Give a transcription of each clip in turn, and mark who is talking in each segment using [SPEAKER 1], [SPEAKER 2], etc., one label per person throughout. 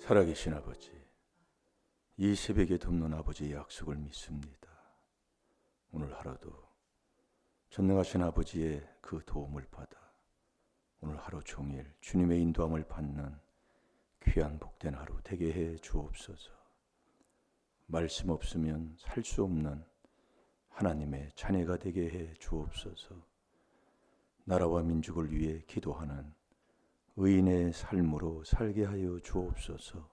[SPEAKER 1] 살아계신 아버지, 이 새벽에 돕는 아버지의 약속을 믿습니다. 오늘 하루도 전능하신 아버지의 그 도움을 받아 오늘 하루 종일 주님의 인도함을 받는 귀한 복된 하루 되게 해 주옵소서. 말씀 없으면 살 수 없는 하나님의 자녀가 되게 해 주옵소서. 나라와 민족을 위해 기도하는 의인의 삶으로 살게 하여 주옵소서.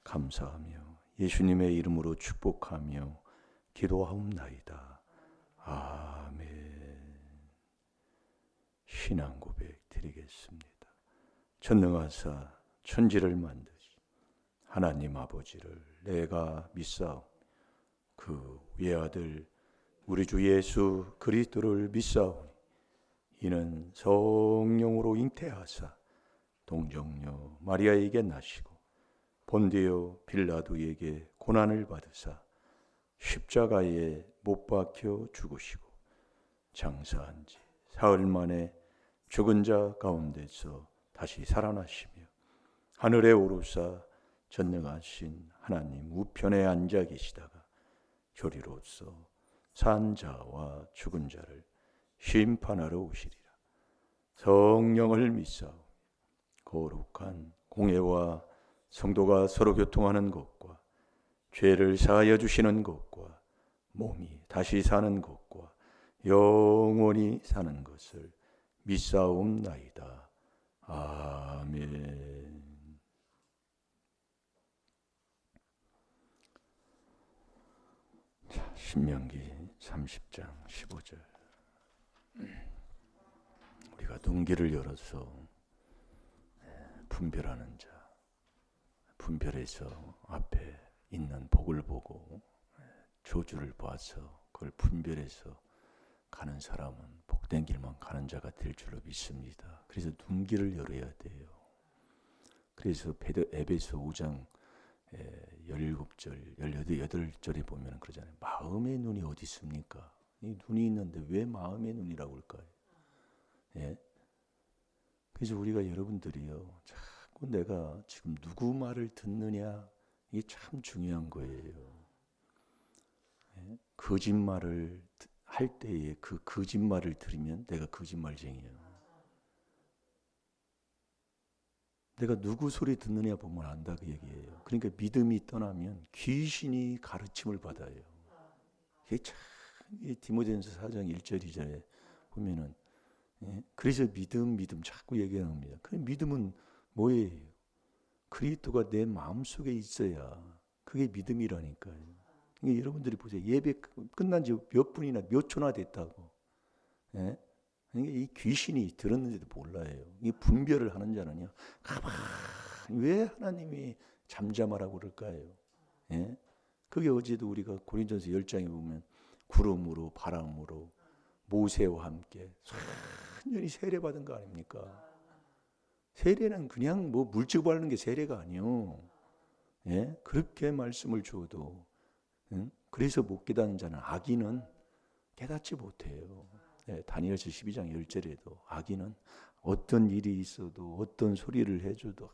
[SPEAKER 1] 감사하며 예수님의 이름으로 축복하며 기도하옵나이다. 아멘. 신앙 고백 드리겠습니다. 전능하사 천지를 만드신 하나님 아버지를 내가 믿사오. 그 외아들 우리 주 예수 그리스도를 믿사오니 이는 성령으로 잉태하사 동정녀 마리아에게 나시고 본디오 빌라도에게 고난을 받으사 십자가에 못 박혀 죽으시고 장사한 지 사흘 만에 죽은 자 가운데서 다시 살아나시며 하늘에 오르사 전능하신 하나님 우편에 앉아 계시다가 저리로서 산 자와 죽은 자를 심판하러 오시리라. 성령을 믿사오니 거룩한 공회와 성도가 서로 교통하는 것과 죄를 사하여 주시는 것과 몸이 다시 사는 것과 영원히 사는 것을 믿사옵나이다. 아멘. 자, 신명기 30장 15절. 우리가 눈길을 열어서 분별하는 자, 분별해서 앞에 있는 복을 보고 저주를 봐서 그걸 분별해서 가는 사람은 복된 길만 가는 자가 될 줄로 믿습니다. 그래서 눈길을 열어야 돼요. 그래서 에베소 5장 17절, 18절에 보면 그러잖아요. 마음의 눈이 어디 있습니까? 이 눈이 있는데 왜 마음의 눈이라고 할까요? 예? 그래서 우리가 여러분들이요, 자꾸 내가 지금 누구 말을 듣느냐, 이게 참 중요한 거예요. 예? 거짓말을 할 때에 그 거짓말을 들으면 내가 거짓말쟁이에요. 내가 누구 소리 듣느냐 보면 안다 그 얘기예요. 그러니까 믿음이 떠나면 귀신이 가르침을 받아요. 이게 참 디모데전서 4장 1절 2절에 보면은 그래서 믿음 자꾸 얘기합니다. 그 믿음은 뭐예요? 그리스도가 내 마음속에 있어야 그게 믿음이라니까요. 그러니까 여러분들이 보세요. 예배 끝난 지 몇 분이나 몇 초나 됐다고. 예? 그러니까 이 귀신이 들었는지도 몰라요. 이 분별을 하는 자는요. 가만히 왜 하나님이 잠잠하라고 그럴까요? 예? 그게 어제도 우리가 고린도전서 10장에 보면 구름으로 바람으로 모세와 함께 완전히 세례받은 거 아닙니까? 세례는 그냥 뭐 물질 바르는 게 세례가 아니요. 예? 그렇게 말씀을 줘도 그래서 못 깨닫는 자는 악인은 깨닫지 못해요. 예, 다니엘서 12장 10절에도 악인은 어떤 일이 있어도 어떤 소리를 해줘도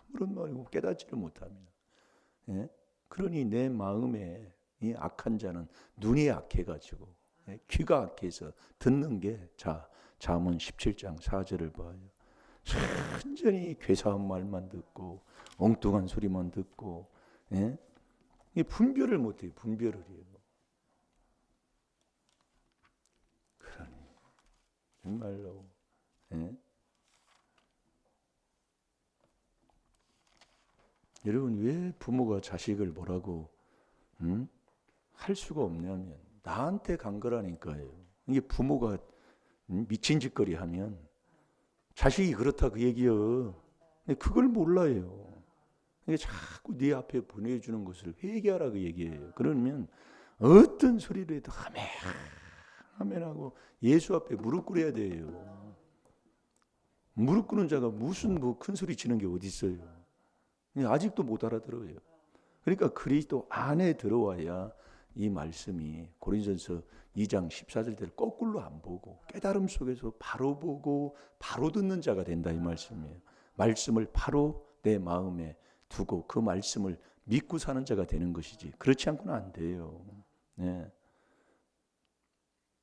[SPEAKER 1] 아무런 말이고 깨닫지를 못합니다. 예? 그러니 내 마음에 이 악한 자는 눈이 악해가지고 귀가 악해서 듣는 게 잠언 17장 4절을 봐요. 완전히 괴사한 말만 듣고 엉뚱한 소리만 듣고 분별을 못해요. 분별을 해요. 그러니 정말로 여러분 왜 부모가 자식을 뭐라고 할 수가 없냐면 나한테 간 거라니까요. 이게 부모가 미친 짓거리 하면 자식이 그렇다 그 얘기요. 그걸 몰라요. 이게 자꾸 네 앞에 보내주는 것을 회개하라 그 얘기예요. 그러면 어떤 소리를 해도 아멘 하고 예수 앞에 무릎 꿇어야 돼요. 무릎 꿇는 자가 무슨 뭐 큰 소리 치는 게 어디 있어요. 아직도 못 알아들어요. 그러니까 그리스도 안에 들어와야 이 말씀이 고린도전서 2장 14절대로 거꾸로 안 보고 깨달음 속에서 바로 보고 바로 듣는 자가 된다 이 말씀이에요. 말씀을 바로 내 마음에 두고 그 말씀을 믿고 사는 자가 되는 것이지, 그렇지 않고는 안 돼요. 네.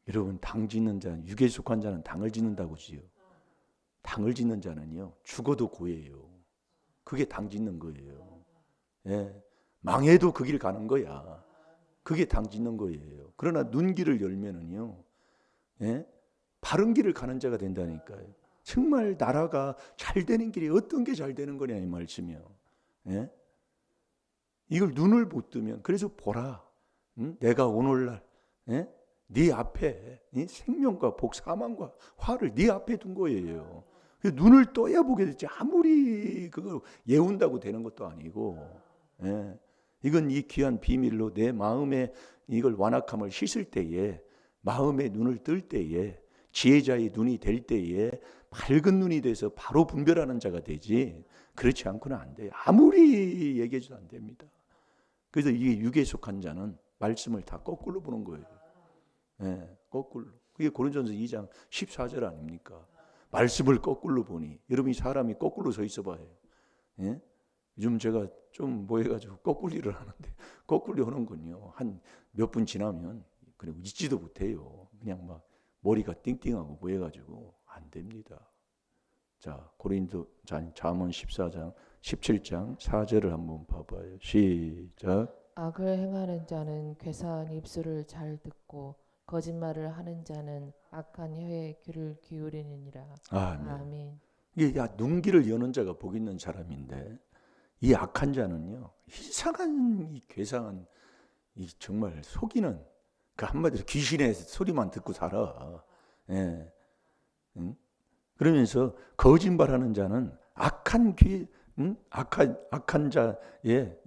[SPEAKER 1] 여러분, 당 짓는 자는, 육에 속한 자는 당을 짓는다고 지요. 당을 짓는 자는요, 죽어도 고예요. 그게 당 짓는 거예요. 예. 망해도 그 길 가는 거야. 그게 당 짓는 거예요. 그러나 눈길을 열면은요, 예? 바른 길을 가는 자가 된다니까요. 정말 나라가 잘 되는 길이 어떤 게 잘 되는 거냐 이 말씀이요. 예? 이걸 눈을 못 뜨면, 그래서 보라. 응? 내가 오늘날 예? 네 앞에 생명과 복, 사망과 화를 네 앞에 둔 거예요. 눈을 떠야 보게 되지. 아무리 그걸 예운다고 되는 것도 아니고. 예. 이건 이 귀한 비밀로 내 마음에 이걸 완악함을 씻을 때에, 마음의 눈을 뜰 때에, 지혜자의 눈이 될 때에 밝은 눈이 돼서 바로 분별하는 자가 되지, 그렇지 않고는 안 돼요. 아무리 얘기해줘도 안 됩니다. 그래서 이게 육에 속한 자는 말씀을 다 거꾸로 보는 거예요. 예, 거꾸로. 그게 고린도전서 2장 14절 아닙니까? 말씀을 거꾸로 보니. 여러분이 사람이 거꾸로 서 있어 봐요. 예? 요즘 제가 좀 뭐 해가지고 거꾸리를 하는데, 거꾸로 하는군요. 한 몇 분 지나면 그리고 잊지도 못해요. 그냥 막 머리가 띵띵하고 뭐 해가지고 안 됩니다. 자, 고린도 잠언 14장 17장 4절을 한번 봐봐요. 시작.
[SPEAKER 2] 악을 행하는 자는 괴사한 입술을 잘 듣고 거짓말을 하는 자는 악한 혀에 귀를 기울이느니라.
[SPEAKER 1] 아멘.
[SPEAKER 2] 아멘.
[SPEAKER 1] 이게 눈길을 여는 자가 복 있는 사람인데, 이 악한 자는요, 이상한 이 괴상한 이 정말 속이는, 그 한마디로 귀신의 소리만 듣고 살아. 예. 응? 그러면서 거짓말하는 자는 악한 귀, 악한 자의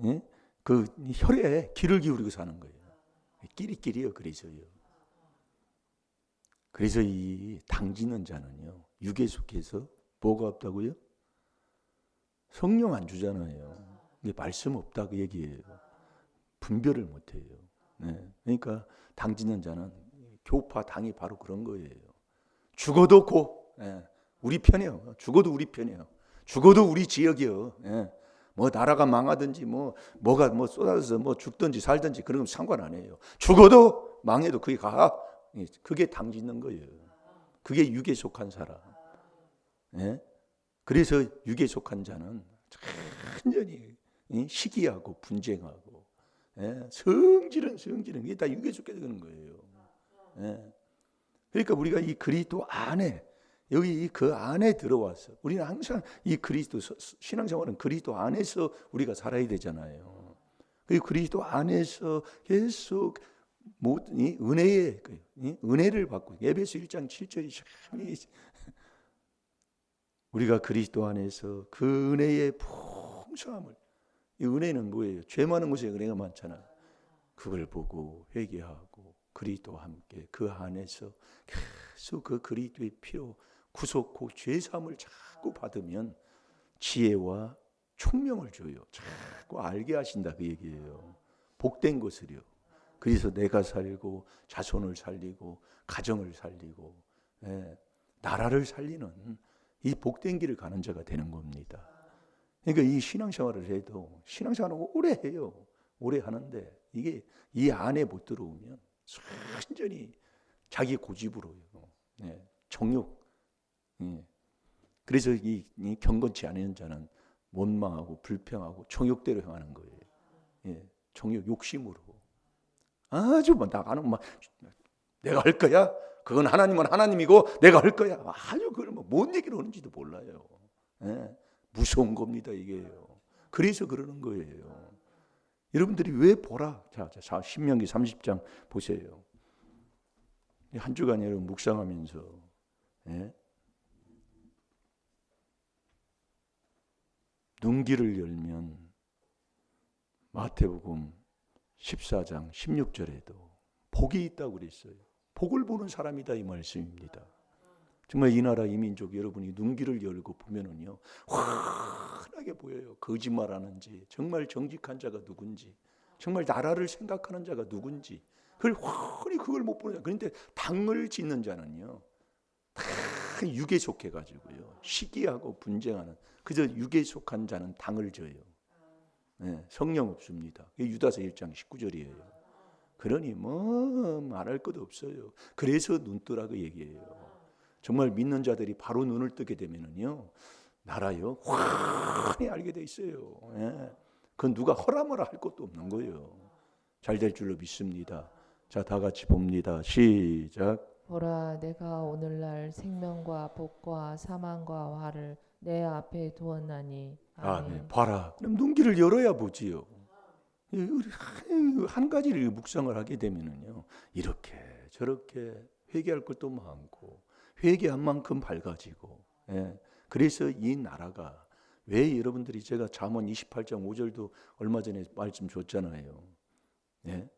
[SPEAKER 1] 그 혈에 귀를 기울이고 사는 거예요. 끼리끼리요. 그래서 이 당지는 자는요, 육에 속해서 뭐가 없다고요? 성령 안 주잖아요. 이게 말씀 없다 그 얘기예요. 분별을 못해요. 네. 그러니까 당지는 자는 교파 당이 바로 그런 거예요. 죽어도 우리 편이요. 죽어도 우리 편이요. 죽어도 우리 지역이요. 예. 뭐 나라가 망하든지 뭐가 쏟아져서 뭐 죽든지 살든지 그런 건 상관 안 해요. 죽어도 망해도 그게 가. 그게 당짓는 거예요. 그게 육에 속한 사람. 예? 그래서 육에 속한 자는 완전히 시기하고 분쟁하고, 예? 성질은 이게 다 육에 속게 되는 거예요. 예? 그러니까 우리가 이 그리스도 안에, 여기 그 안에 들어와서, 우리는 항상 이 그리스도, 신앙생활은 그리스도 안에서 우리가 살아야 되잖아요. 그 그리스도 안에서 계속 이 은혜를 받고, 에베소 1장 7절이 참, 우리가 그리스도 안에서 그 은혜의 풍성함을, 이 은혜는 뭐예요? 죄 많은 곳에 은혜가 많잖아. 그걸 보고 회개하고 그리스도와 함께 그 안에서 계속 그 그리스도의 피로 구속고 죄사함을 자꾸 받으면 지혜와 총명을 줘요. 자꾸 알게 하신다 그 얘기예요. 복된 것을요. 그래서 내가 살고 자손을 살리고 가정을 살리고, 나라를 살리는 이 복된 길을 가는 자가 되는 겁니다. 그러니까 이 신앙생활을 해도, 신앙생활을 오래 해요. 오래 하는데 이게 이 안에 못 들어오면 완전히 자기 고집으로요. 정욕. 그래서 이 경건치 않은 자는 원망하고 불평하고 정욕대로 행하는 거예요. 정욕, 욕심으로. 아주 나가는 내가 할 거야. 그건 하나님은 하나님이고 내가 할 거야. 아주 그걸 뭔 얘기를 하는지도 몰라요. 무서운 겁니다 이게요. 그래서 그러는 거예요. 여러분들이 왜 보라? 자, 신명기 30장 보세요. 한 주간 여러분 묵상하면서, 눈길을 열면 마태복음 14장 16절에도 복이 있다고 그랬어요. 복을 보는 사람이다 이 말씀입니다. 정말 이 나라 이 민족 여러분이 눈길을 열고 보면은요, 환하게 보여요. 거짓말하는지, 정말 정직한 자가 누군지, 정말 나라를 생각하는 자가 누군지, 그걸 훤히 그걸 못 보는 자. 그런데 당을 짓는 자는요, 다 육에 속해가지고요. 시기하고 분쟁하는 그저 육에 속한 자는 당을 져요. 네, 성령 없습니다. 이게 유다서 1장 19절이에요. 그러니 뭐 말할 것도 없어요. 그래서 눈뜨라고 얘기해요. 정말 믿는 자들이 바로 눈을 뜨게 되면은요, 나라요 환히 알게 돼 있어요. 예. 그건 누가 허라머라 할 것도 없는 거예요. 잘 될 줄로 믿습니다. 자, 다 같이 봅니다. 시작.
[SPEAKER 2] 보라, 내가 오늘날 생명과 복과 사망과 화를 내 앞에 두었나니. 아멘.
[SPEAKER 1] 봐라. 그럼 눈길을 열어야 보지요. 한 가지를 묵상을 하게 되면은요, 이렇게 저렇게 회개할 것도 많고 회개한 만큼 밝아지고. 예. 그래서 이 나라가 왜 여러분들이 제가 잠언 28장 5절도 얼마 전에 말씀 줬잖아요. 예?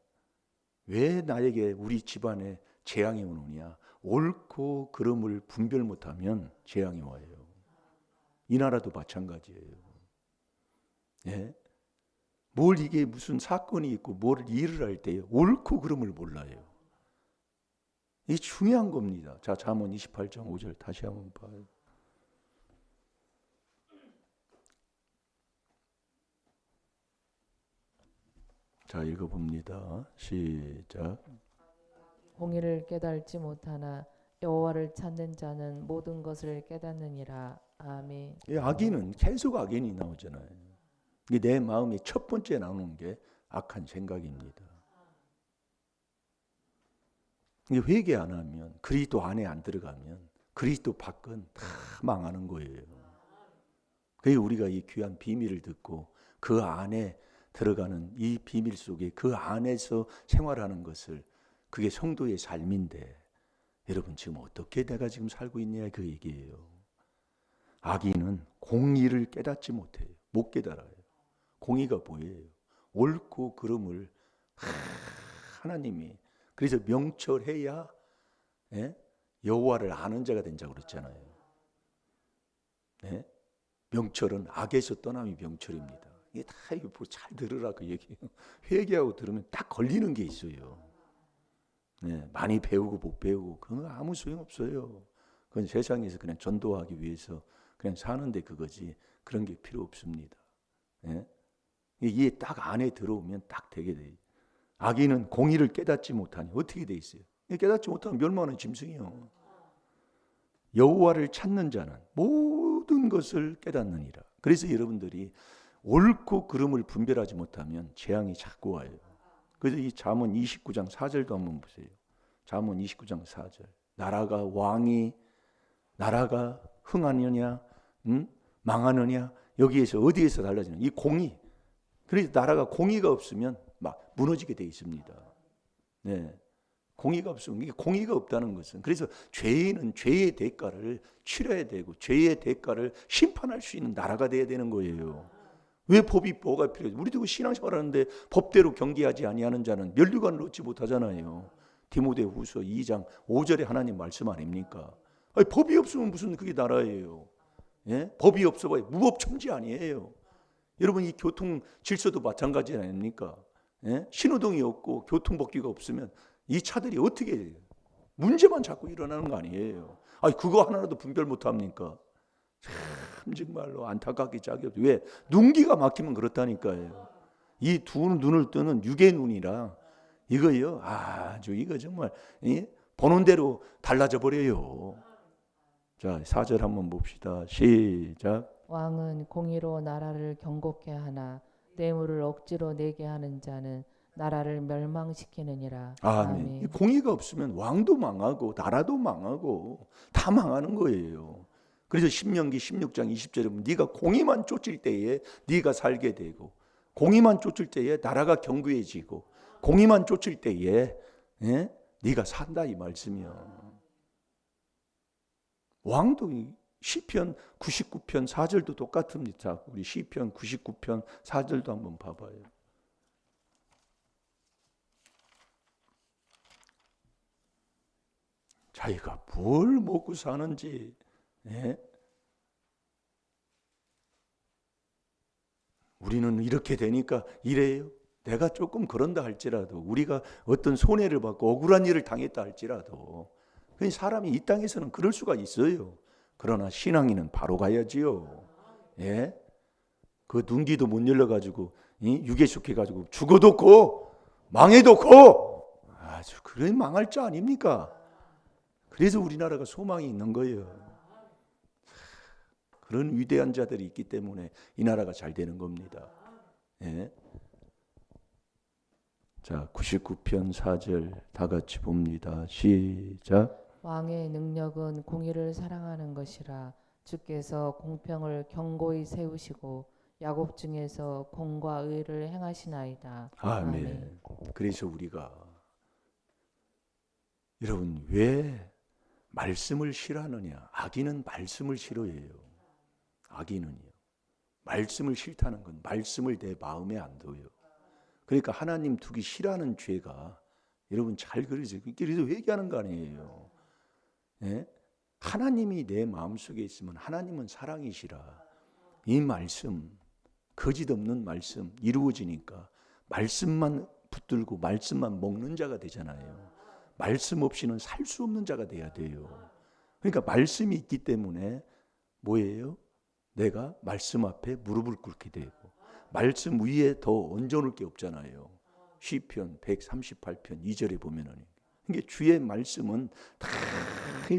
[SPEAKER 1] 왜 나에게 우리 집안에 재앙이 오느냐? 옳고 그름을 분별 못하면 재앙이 와요. 이 나라도 마찬가지예요. 예? 뭘 이게 무슨 사건이 있고 뭘 일을 할 때 옳고 그름을 몰라요. 이게 중요한 겁니다. 자, 잠언 28장 5절 다시 한번 봐요. 자, 읽어봅니다. 시작.
[SPEAKER 2] 공의를 깨달지 못하나 여호와를 찾는 자는 모든 것을 깨닫느니라. 아멘.
[SPEAKER 1] 이 악인은 계속 악인이 나오잖아요. 이게 내 마음에 첫 번째 나오는 게 악한 생각입니다. 이게 회개 안 하면, 그리스도 안에 안 들어가면 그리스도 밖은 다 망하는 거예요. 그래서 우리가 이 귀한 비밀을 듣고 그 안에 들어가는 이 비밀 속에 그 안에서 생활하는 것을, 그게 성도의 삶인데, 여러분 지금 어떻게 내가 지금 살고 있냐 그 얘기예요. 악인은 공의를 깨닫지 못해요. 못 깨달아요. 공의가 뭐예요? 옳고 그름을 하나님이, 그래서 명철해야, 예? 여호와를 아는 자가 된 자고 그랬잖아요. 예? 명철은 악에서 떠남이 명철입니다. 이게 다 이거 잘 들으라 그 얘기예요. 회개하고 들으면 딱 걸리는 게 있어요. 네, 많이 배우고 못 배우고 그건 아무 소용 없어요. 그건 세상에서 그냥 전도하기 위해서 그냥 사는데 그거지, 그런 게 필요 없습니다. 네? 이게 딱 안에 들어오면 딱 되게 돼요. 악인은 공의를 깨닫지 못하니 어떻게 돼 있어요? 깨닫지 못하면 멸망하는 짐승이요. 여호와를 찾는 자는 모든 것을 깨닫느니라. 그래서 여러분들이 옳고 그름을 분별하지 못하면 재앙이 자꾸 와요. 그래서 이 잠언 29장 4절도 한번 보세요. 잠언 29장 4절. 나라가 흥하느냐, 망하느냐, 여기에서 어디에서 달라지냐? 이 공의. 그래서 나라가 공의가 없으면 막 무너지게 돼 있습니다. 네. 공의가 없으면, 이게 공의가 없다는 것은, 그래서 죄인은 죄의 대가를 치러야 되고 죄의 대가를 심판할 수 있는 나라가 돼야 되는 거예요. 왜 법이 뭐가 필요해요? 우리도 신앙생활하는데 법대로 경계하지 아니하는 자는 면류관을 얻지 못하잖아요. 디모데후서 2장 5절에 하나님 말씀 아닙니까? 아니, 법이 없으면 무슨 그게 나라예요? 예? 법이 없어봐야 무법천지 아니에요. 여러분 이 교통 질서도 마찬가지 아닙니까? 예? 신호등이 없고 교통법규가 없으면 이 차들이 어떻게 해요? 문제만 자꾸 일어나는 거 아니에요. 아니 그거 하나라도 분별 못합니까? 참 정말로 안타깝게 짝이 없어요. 왜? 눈기가 막히면 그렇다니까요. 이 두 눈을 뜨는 육의 눈이라 이거요. 아주 이거 정말 보는 대로 달라져 버려요. 자, 4절 한번 봅시다. 시작.
[SPEAKER 2] 왕은 공의로 나라를 경고케 하나 뇌물을 억지로 내게 하는 자는 나라를 멸망시키느니라.
[SPEAKER 1] 아멘. 공의가 없으면 왕도 망하고 나라도 망하고 다 망하는 거예요. 그래서 신명기 16장 20절에 보면 네가 공의만 쫓을 때에 네가 살게 되고, 공의만 쫓을 때에 나라가 견고해지고, 공의만 쫓을 때에 네가 산다 이 말씀이요. 왕도 시편 99편 4절도 똑같습니다. 우리 시편 99편 4절도 한번 봐봐요. 자기가 뭘 먹고 사는지, 우리는 이렇게 되니까 이래요. 내가 조금 그런다 할지라도, 우리가 어떤 손해를 받고 억울한 일을 당했다 할지라도 사람이 이 땅에서는 그럴 수가 있어요. 그러나 신앙인은 바로 가야지요. 예? 그 눈기도 못 열려가지고 육에 속해가지고 죽어도 고 망해도 고 아주 그래 망할 자 아닙니까? 그래서 우리나라가 소망이 있는 거예요. 그런 위대한 자들이 있기 때문에 이 나라가 잘 되는 겁니다. 예? 자, 99편 4절 다 같이 봅니다. 시작.
[SPEAKER 2] 왕의 능력은 공의를 사랑하는 것이라. 주께서 공평을 견고히 세우시고 야곱 중에서 공과 의를 행하시나이다.
[SPEAKER 1] 아멘. 그래서 우리가 여러분 왜 말씀을 싫어하느냐? 악인은 말씀을 싫어해요. 악인은요. 말씀을 싫다는 건 말씀을 내 마음에 안 둬요. 그러니까 하나님 두기 싫어하는 죄가 여러분 잘 그러세요. 그래서 회개하는 거 아니에요. 예? 하나님이 내 마음속에 있으면 하나님은 사랑이시라. 이 말씀, 거짓 없는 말씀 이루어지니까 말씀만 붙들고 말씀만 먹는 자가 되잖아요. 말씀 없이는 살 수 없는 자가 돼야 돼요. 그러니까 말씀이 있기 때문에 뭐예요? 내가 말씀 앞에 무릎을 꿇게 되고 말씀 위에 더 얹어놓을 게 없잖아요. 시편 138편 2절에 보면은 이게 주의 말씀은 다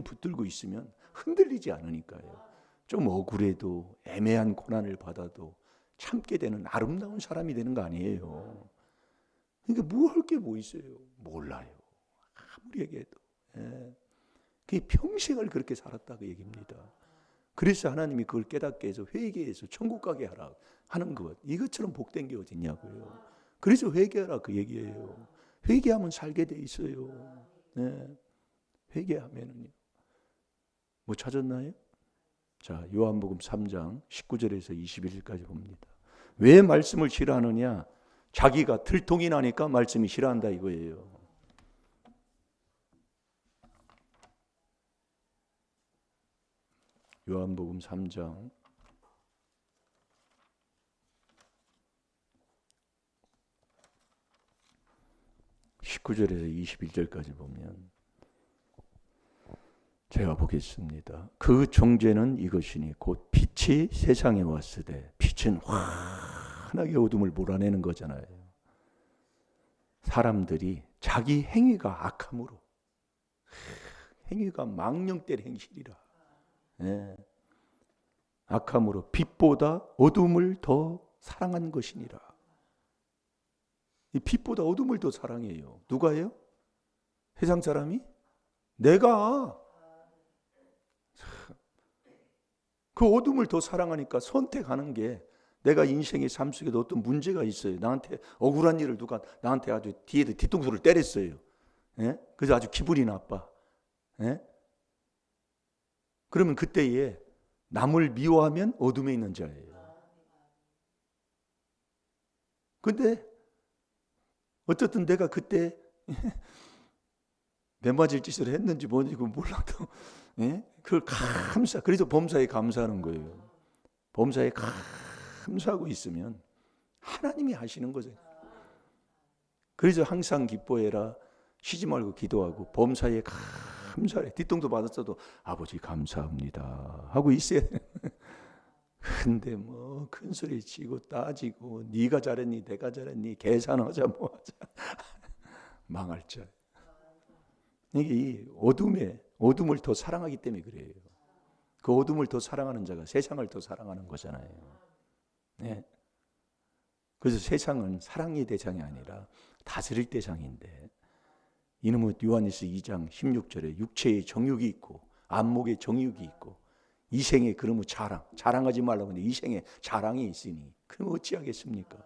[SPEAKER 1] 붙들고 있으면 흔들리지 않으니까요. 좀 억울해도 애매한 고난을 받아도 참게 되는 아름다운 사람이 되는 거 아니에요. 그러니까 뭐 할 게 뭐 있어요? 몰라요. 아무리 얘기해도. 예. 그게 평생을 그렇게 살았다 그 얘기입니다. 그래서 하나님이 그걸 깨닫게 해서 회개해서 천국 가게 하라 하는 것. 이것처럼 복된 게 어딨냐고요. 그래서 회개하라 그 얘기예요. 회개하면 살게 돼 있어요. 네. 회개하면은요. 뭐 찾았나요? 자, 요한복음 3장 19절에서 21절까지 봅니다. 왜 말씀을 싫어하느냐? 자기가 들통이 나니까 말씀이 싫어한다 이거예요. 요한복음 3장 19절에서 21절까지 보면 제가 보겠습니다. 그 정죄는 이것이니 곧 빛이 세상에 왔으되 빛은 환하게 어둠을 몰아내는 거잖아요. 사람들이 자기 행위가 악함으로 행위가 망령될 행실이라 예. 악함으로 빛보다 어둠을 더 사랑한 것이니라. 이 빛보다 어둠을 더 사랑해요. 누가요? 세상 사람이? 내가 그 어둠을 더 사랑하니까 선택하는 게 내가 인생의 삶 속에 어떤 문제가 있어요. 나한테 억울한 일을 누가 나한테 아주 뒤에도 뒤통수를 때렸어요. 예? 그래서 아주 기분이 나빠. 예? 그러면 그때에 남을 미워하면 어둠에 있는 자예요. 근데 어쨌든 내가 그때 매 맞을 짓을 했는지 뭔지 몰라도 예? 그걸 그래서 범사에 감사하는 거예요. 범사에 감사하고 있으면 하나님이 하시는 거죠. 그래서 항상 기뻐해라. 쉬지 말고 기도하고 범사에 감사해. 뒷동도 받았어도 아버지 감사합니다 하고 있어야 돼. 근데 뭐 큰 소리 치고 따지고 네가 잘했니 내가 잘했니 계산하자 뭐하자 망할 자. 이게 이 어둠을 더 사랑하기 때문에 그래요. 그 어둠을 더 사랑하는 자가 세상을 더 사랑하는 거잖아요. 네. 그래서 세상은 사랑의 대상이 아니라 다스릴 대상인데 이놈의 요한일서 2장 16절에 육체의 정욕이 있고 안목의 정욕이 있고 이생의 그러면 자랑하지 말라고 하는데 이생의 자랑이 있으니 그럼 어찌하겠습니까?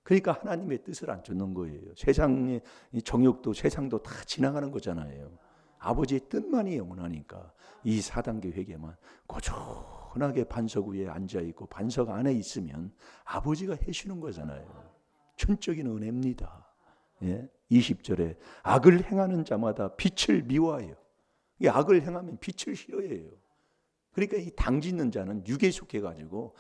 [SPEAKER 1] 그러니까 하나님의 뜻을 안 쫓는 거예요. 세상의 정욕도 세상도 다 지나가는 거잖아요. 아버지의 뜻만이 영원하니까 이 4단계 회개만 고전하게 반석 위에 앉아있고 반석 안에 있으면 아버지가 해주는 거잖아요. 천적인 은혜입니다. 예? 20절에 악을 행하는 자마다 빛을 미워해요. 이 악을 행하면 빛을 싫어해요. 그러니까 이 당짓는 자는 육에 속해가지고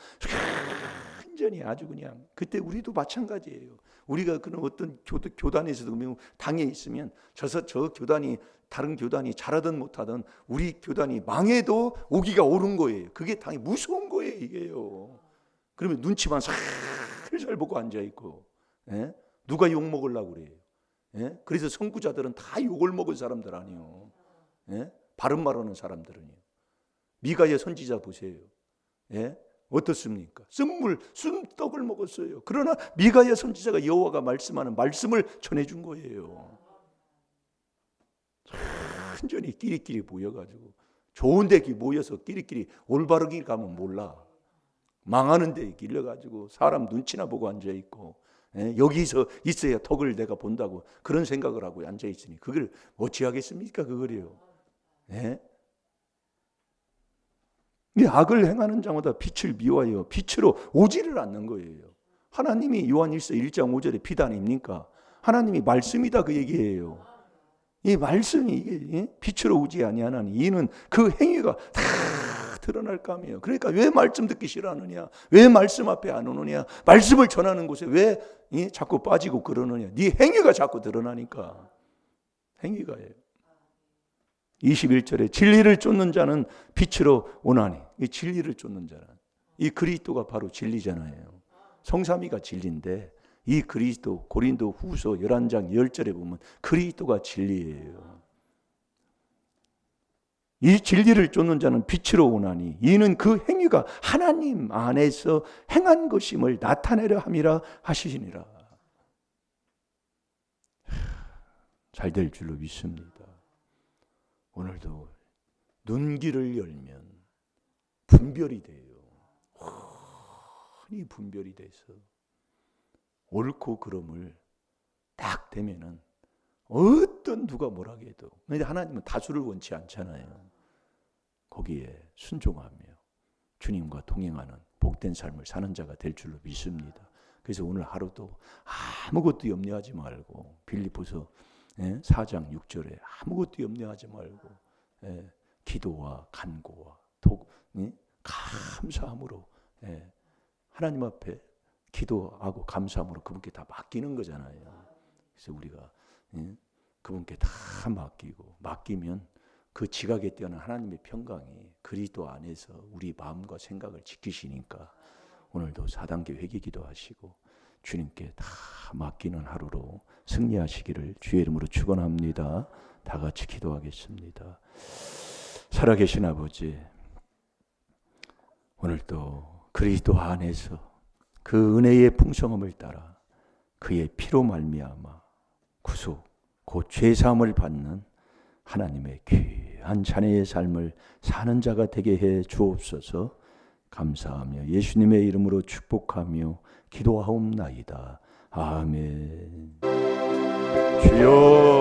[SPEAKER 1] 완전히 아주 그냥 그때 우리도 마찬가지예요. 우리가 그런 어떤 교단에서도 당에 있으면 저 교단이 다른 교단이 잘하든 못하든 우리 교단이 망해도 오기가 옳은 거예요. 그게 당이 무서운 거예요, 이게요. 그러면 눈치만 살살 보고 앉아 있고, 예? 누가 욕 먹으려고 그래요? 예? 그래서 선구자들은 다 욕을 먹은 사람들 아니에요. 예? 바른 말하는 사람들은요. 미가의 선지자 보세요. 예? 어떻습니까? 순떡을 먹었어요. 그러나 미가의 선지자가 여호와가 말씀하는 말씀을 전해준 거예요. 완전히 끼리끼리 모여가지고 좋은 데 모여서 끼리끼리 올바른 길 가면 몰라. 망하는 데 길러가지고 사람 눈치나 보고 앉아있고, 예? 여기서 있어야 덕을 내가 본다고 그런 생각을 하고 앉아있으니 그걸 어찌하겠습니까? 그거요. 예? 이 악을 행하는 자마다 빛을 미워하여 빛으로 오지를 않는 거예요. 하나님이 요한일서 1장 5절에 빛 아닙니까? 하나님이 말씀이다 그 얘기예요. 이 말씀이 이게 빛으로 오지 아니하나니 이는 그 행위가 다 드러날 감이에요. 그러니까 왜 말씀 듣기 싫어하느냐? 왜 말씀 앞에 안 오느냐? 말씀을 전하는 곳에 왜 자꾸 빠지고 그러느냐? 네 행위가 자꾸 드러나니까. 행위가예요. 21절에 진리를 쫓는 자는 빛으로 오나니, 이 진리를 쫓는 자는 이 그리스도가 바로 진리잖아요. 성삼위가 진리인데 이 그리스도 고린도 후서 11장 10절에 보면 그리스도가 진리예요. 이 진리를 쫓는 자는 빛으로 오나니 이는 그 행위가 하나님 안에서 행한 것임을 나타내려 함이라 하시니라. 잘 될 줄로 믿습니다. 오늘도 눈길을 열면 분별이 돼요. 흔히 분별이 돼서 옳고 그름을 딱 되면은 어떤 누가 뭐라 해도, 근데 하나님은 다수를 원치 않잖아요. 거기에 순종하며 주님과 동행하는 복된 삶을 사는 자가 될 줄로 믿습니다. 그래서 오늘 하루도 아무것도 염려하지 말고 빌립보서 4장 6절에 아무것도 염려하지 말고 기도와 간구와 감사함으로 하나님 앞에 기도하고 감사함으로 그분께 다 맡기는 거잖아요. 그래서 우리가 그분께 다 맡기면 그 지각에 뛰어난 하나님의 평강이 그리스도 안에서 우리 마음과 생각을 지키시니까 오늘도 4단계 회개기도 하시고 주님께 다 맡기는 하루로 승리하시기를 주의 이름으로 축원합니다. 다 같이 기도하겠습니다. 살아계신 아버지, 오늘도 그리스도 안에서 그 은혜의 풍성함을 따라 그의 피로 말미암아 구속 곧 죄사함을 받는 하나님의 귀한 자녀의 삶을 사는 자가 되게 해 주옵소서. 감사하며 예수님의 이름으로 축복하며 기도하옵나이다. 아멘. 주여